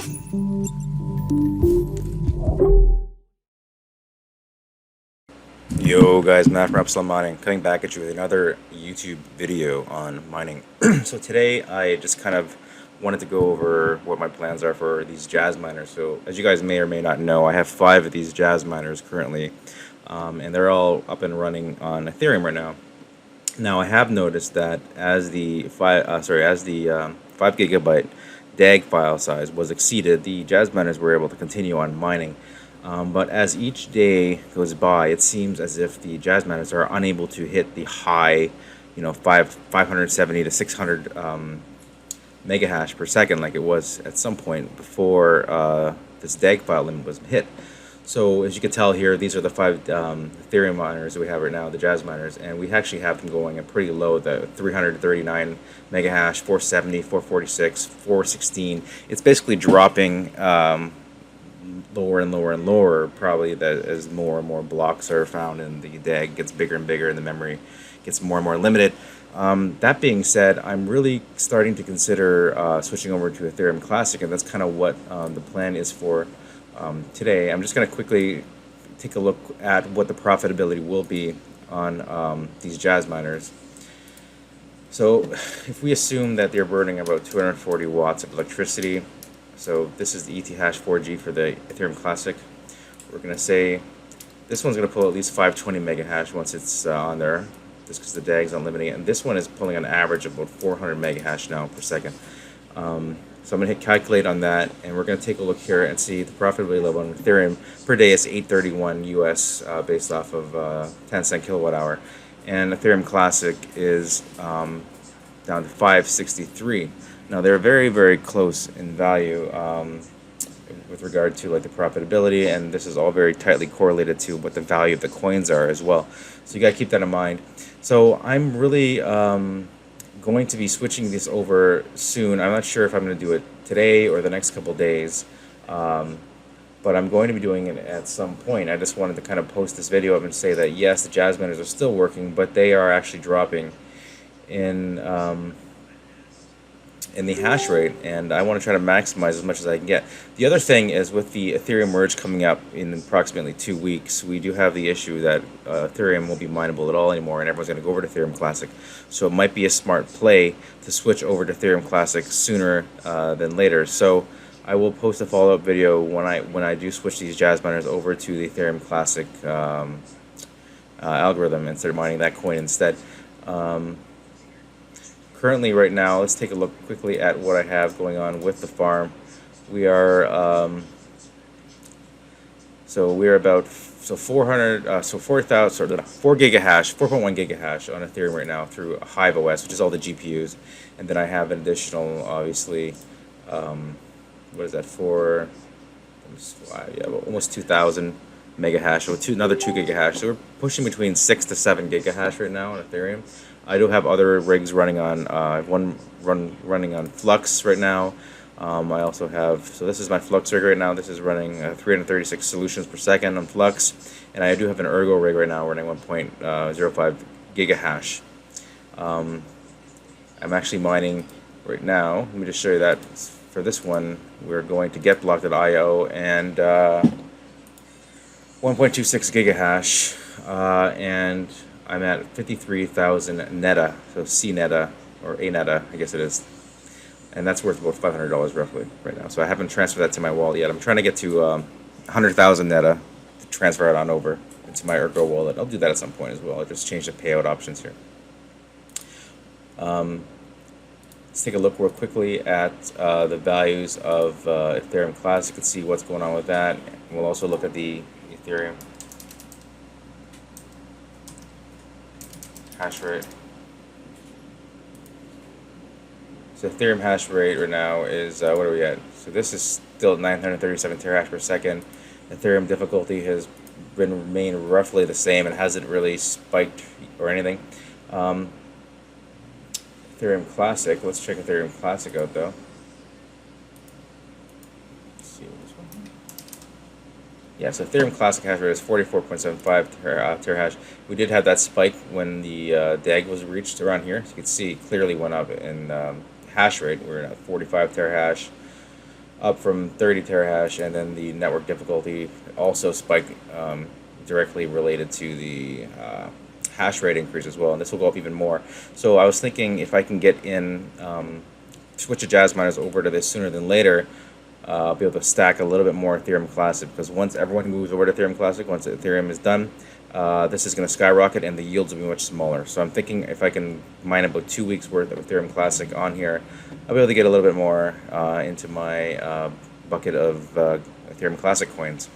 Yo guys, Matt from Epsilon Mining, coming back at you with another YouTube video on mining. So today I just kind of wanted to go over what my plans are for these Jasminers. So as you guys may or may not know, I have 5 of these Jasminers currently, and they're all up and running on Ethereum right now. Now I have noticed that as the 5 gigabyte DAG file size was exceeded, the Jasminers were able to continue on mining. But as each day goes by, it seems as if the Jasminers are unable to hit the high, 570 to 600 megahash per second like it was at some point before this DAG file limit was hit. So as you can tell here, these are the 5 Ethereum miners that we have right now, the Jasminers, and we actually have them going at pretty low, the 339 megahash, 470, 446, 416. It's basically dropping lower and lower and lower, probably that as more and more blocks are found and the DAG gets bigger and bigger and the memory gets more and more limited. That being said, I'm really starting to consider switching over to Ethereum Classic, and that's kind of what the plan is for today. I'm just going to quickly take a look at what the profitability will be on these Jasminers. So if we assume that they're burning about 240 watts of electricity, so this is the ETH 4G for the Ethereum Classic. We're going to say this one's going to pull at least 520 megahash once it's on there, just because the DAG's unlimited. And this one is pulling on average about 400 megahash now per second. So I'm going to hit calculate on that, and we're going to take a look here and see the profitability level on Ethereum per day is 831 US based off of 10 cent kilowatt hour. And Ethereum Classic is down to 563. Now they're very, very close in value with regard to like the profitability, and this is all very tightly correlated to what the value of the coins are as well. So you got to keep that in mind. So I'm really going to be switching this over soon. I'm not sure if I'm going to do it today or the next couple days, but I'm going to be doing it at some point. I just wanted to kind of post this video up and say that yes, the Jasminers are still working, but they are actually dropping in the hash rate, and I want to try to maximize as much as I can get. The other thing is, with the Ethereum merge coming up in approximately 2 weeks, we do have the issue that Ethereum won't be mineable at all anymore, and everyone's going to go over to Ethereum Classic. So it might be a smart play to switch over to Ethereum Classic sooner than later. So I will post a follow-up video when I do switch these Jasminers over to the Ethereum Classic algorithm and start mining that coin instead. Currently, right now, let's take a look quickly at what I have going on with the farm. We are about 4 gigahash, 4.1 gigahash on Ethereum right now through Hive OS, which is all the GPUs, and then I have an additional, obviously, what is that for? Yeah, almost 2,000 megahash, so another 2 gigahash. So we're pushing between 6 to 7 gigahash right now on Ethereum. I do have other rigs running on, one running on Flux right now. I also have, so this is my Flux rig right now. This is running 336 solutions per second on Flux. And I do have an Ergo rig right now running 1.05 gigahash. I'm actually mining right now. Let me just show you that. For this one, we're going to get blocked.io and 1.26 gigahash. And I'm at 53,000 netta, so C netta, or A netta, I guess it is. And that's worth about $500 roughly right now. So I haven't transferred that to my wallet yet. I'm trying to get to 100,000 netta to transfer it on over into my Ergo wallet. I'll do that at some point as well. I'll just change the payout options here. Let's take a look real quickly at the values of Ethereum Classic and see what's going on with that. And we'll also look at the Ethereum hash rate. So Ethereum hash rate right now is, what are we at? So this is still 937 terahash per second. Ethereum difficulty has remained roughly the same and hasn't really spiked or anything. Ethereum Classic, let's check Ethereum Classic out though. Let's see this one. Yeah, so Ethereum Classic hash rate is 44.75 terahash. We did have that spike when the DAG was reached around here. So you can see it clearly went up in hash rate. We're at 45 terahash. up from 30 terahash, and then the network difficulty also spiked, directly related to the hash rate increase as well, and this will go up even more. So I was thinking if I can get in, switch the Jasminers over to this sooner than later, I'll be able to stack a little bit more Ethereum Classic, because once everyone moves over to Ethereum Classic, once Ethereum is done, this is going to skyrocket and the yields will be much smaller. So I'm thinking if I can mine about 2 weeks worth of Ethereum Classic on here, I'll be able to get a little bit more into my bucket of Ethereum Classic coins.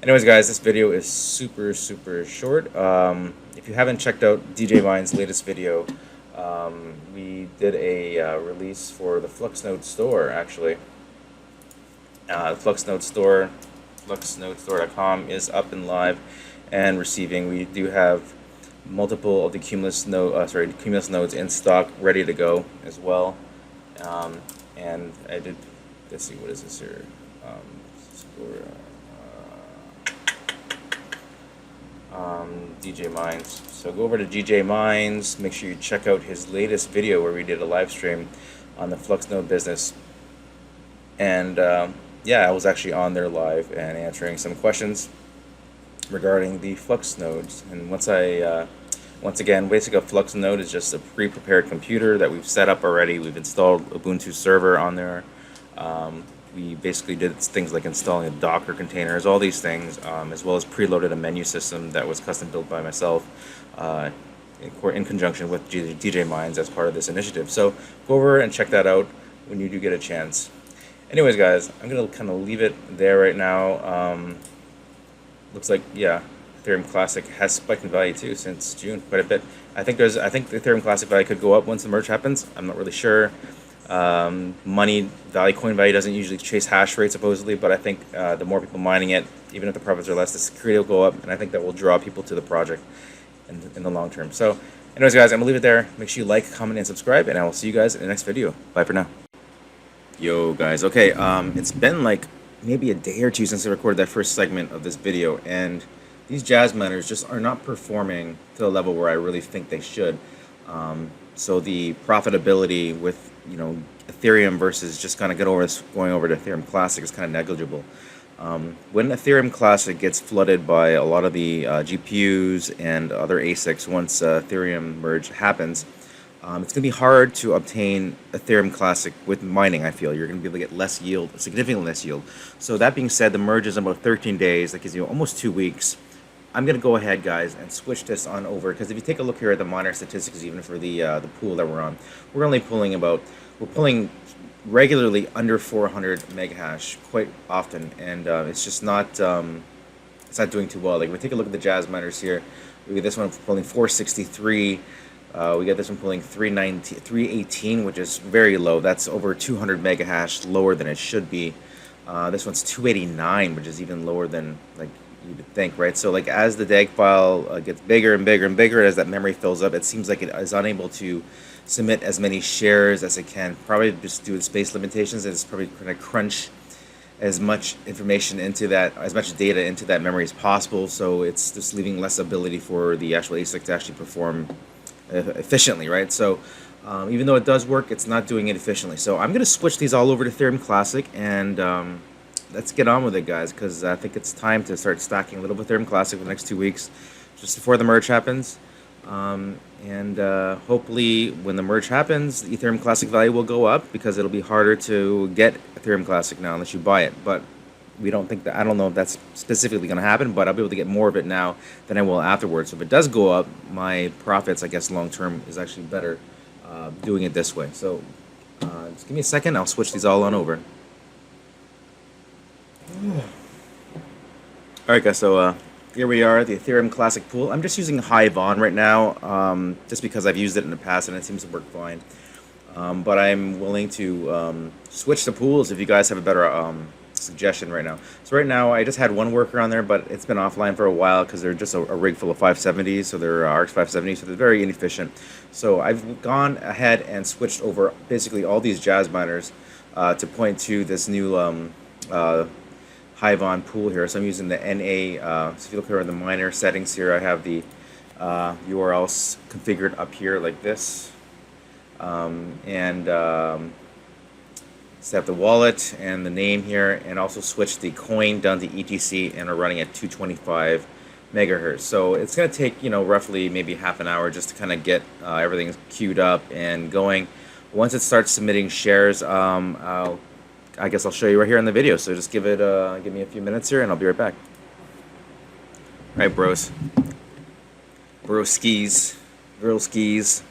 Anyways, guys, this video is super short. If you haven't checked out DJ Mine's latest video, we did a release for the FluxNode Store, actually. The FluxNode Store, FluxNodeStore.com, is up and live and receiving. We do have multiple of the Cumulus nodes in stock, ready to go as well. And I did, let's see, what is this here? DJ Mines. So go over to DJ Mines. Make sure you check out his latest video where we did a live stream on the FluxNode business. And yeah, I was actually on there live and answering some questions regarding the Flux nodes. And once again, basically a Flux node is just a pre-prepared computer that we've set up already. We've installed Ubuntu server on there. We basically did things like installing a Docker containers, all these things, as well as preloaded a menu system that was custom built by myself in conjunction with DJ Mines as part of this initiative. So go over and check that out when you do get a chance. Anyways, guys, I'm going to kind of leave it there right now. Looks like, yeah, Ethereum Classic has spiked in value too since June quite a bit. I think the Ethereum Classic value could go up once the merge happens. I'm not really sure. Money value, coin value doesn't usually chase hash rate supposedly, but I think the more people mining it, even if the profits are less, the security will go up, and I think that will draw people to the project in the long term. So anyways, guys, I'm gonna leave it there. Make sure you like, comment, and subscribe, and I will see you guys in the next video. Bye for now. Yo guys, okay, it's been like maybe a day or two since I recorded that first segment of this video, and these Jasminers just are not performing to the level where I really think they should. So the profitability with, you know, Ethereum versus just kind of going over to Ethereum Classic is kind of negligible. When Ethereum Classic gets flooded by a lot of the GPUs and other ASICs, once Ethereum merge happens, it's going to be hard to obtain Ethereum Classic with mining, I feel. You're going to be able to get less yield, significantly less yield. So that being said, the merge is in about 13 days. That gives you almost 2 weeks. I'm going to go ahead, guys, and switch this on over, because if you take a look here at the miner statistics, even for the pool that we're on, we're only pulling we're pulling regularly under 400 mega hash quite often, and it's just not it's not doing too well. Like, if we take a look at the Jasminers here, we get this one pulling 463. We got this one pulling 318, which is very low. That's over 200 mega hash lower than it should be. This one's 289, which is even lower than, like, you would think, right? So, like, as the DAG file gets bigger and bigger and bigger, as that memory fills up, it seems like it is unable to submit as many shares as it can. Probably just due to space limitations, and it's probably going to crunch as much information into that, as much data into that memory as possible. So it's just leaving less ability for the actual ASIC to actually perform efficiently, right? So even though it does work, it's not doing it efficiently. So I'm going to switch these all over to Ethereum Classic, and let's get on with it, guys, because I think it's time to start stacking a little bit of Ethereum Classic for the next 2 weeks, just before the merge happens. And hopefully when the merge happens, the Ethereum Classic value will go up, because it'll be harder to get Ethereum Classic now unless you buy it. But we don't think that, I don't know if that's specifically going to happen, but I'll be able to get more of it now than I will afterwards. So if it does go up, my profits, I guess, long term is actually better doing it this way. So just give me a second, I'll switch these all on over. Alright, guys, so here we are, the Ethereum Classic pool. I'm just using Hivon right now, just because I've used it in the past and it seems to work fine. But I'm willing to switch the pools if you guys have a better suggestion right now. So right now, I just had one worker on there, but it's been offline for a while because they're just a rig full of 570s, so they're RX 570s, so they're very inefficient. So I've gone ahead and switched over basically all these Jasminers to point to this new Hivon pool here. So I'm using the NA, so if you look here in the miner settings here, I have the URLs configured up here like this. set up the wallet and the name here, and also switch the coin down to ETC, and are running at 225 megahertz. So it's going to take, you know, roughly maybe half an hour just to kind of get everything queued up and going. Once it starts submitting shares, I guess I'll show you right here in the video. So just give me a few minutes here, and I'll be right back. All right, bros, skis, girl skis.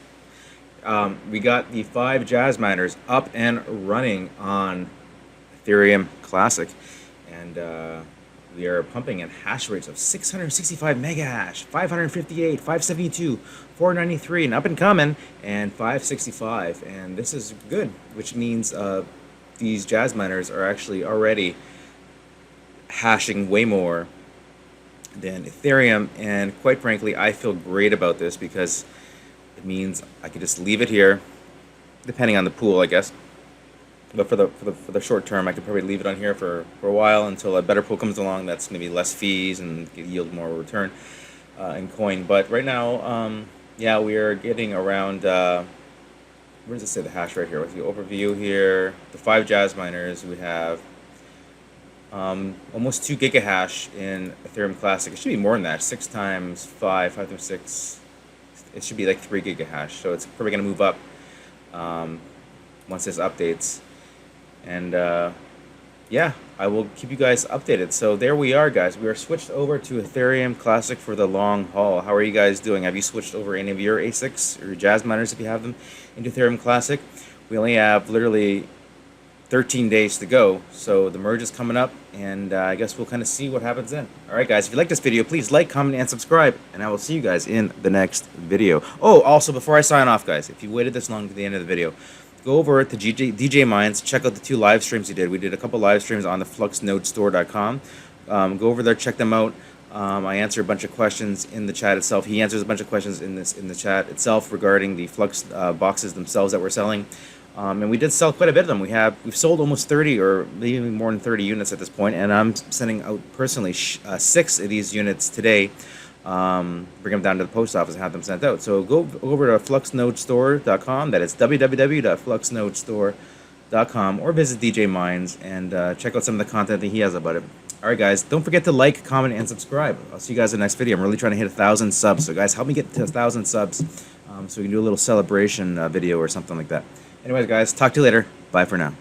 We got the 5xJasminers up and running on Ethereum Classic, and we are pumping at hash rates of 665 mega hash, 558, 572, 493, and up and coming, and 565. And this is good, which means these Jasminers are actually already hashing way more than Ethereum. And quite frankly, I feel great about this because it means I could just leave it here, depending on the pool, I guess. But for the short term, I could probably leave it on here for a while until a better pool comes along that's maybe less fees and yield more return in coin. But right now, yeah, we are getting around. Where does it say the hash right here? With the overview here, the 5xJasminers, we have almost 2 gigahash in Ethereum Classic. It should be more than that. 6 times 5, 5 times 6. It should be like 3 gigahash. So it's probably going to move up once this updates. And yeah, I will keep you guys updated. So there we are, guys. We are switched over to Ethereum Classic for the long haul. How are you guys doing? Have you switched over any of your ASICs or your Jasminers, if you have them, into Ethereum Classic? We only have literally 13 days to go, so the merge is coming up, and I guess we'll kind of see what happens then. Alright guys, if you like this video, please like, comment, and subscribe, and I will see you guys in the next video. Oh, also, before I sign off, guys, if you waited this long to the end of the video, go over to DJ Minds, check out the 2 live streams he did. We did a couple live streams on the FluxNode Store.com. Go over there, check them out. I answer a bunch of questions in the chat itself. He answers a bunch of questions in the chat itself regarding the Flux boxes themselves that we're selling. And we did sell quite a bit of them. We've sold almost 30 or maybe more than 30 units at this point, and I'm sending out personally 6 of these units today. Bring them down to the post office and have them sent out. So go over to FluxNodeStore.com. That is www.FluxNodeStore.com, or visit DJ Minds and check out some of the content that he has about it. All right, guys, don't forget to like, comment, and subscribe. I'll see you guys in the next video. I'm really trying to hit 1,000 subs. So, guys, help me get to 1,000 subs so we can do a little celebration video or something like that. Anyways, guys, talk to you later. Bye for now.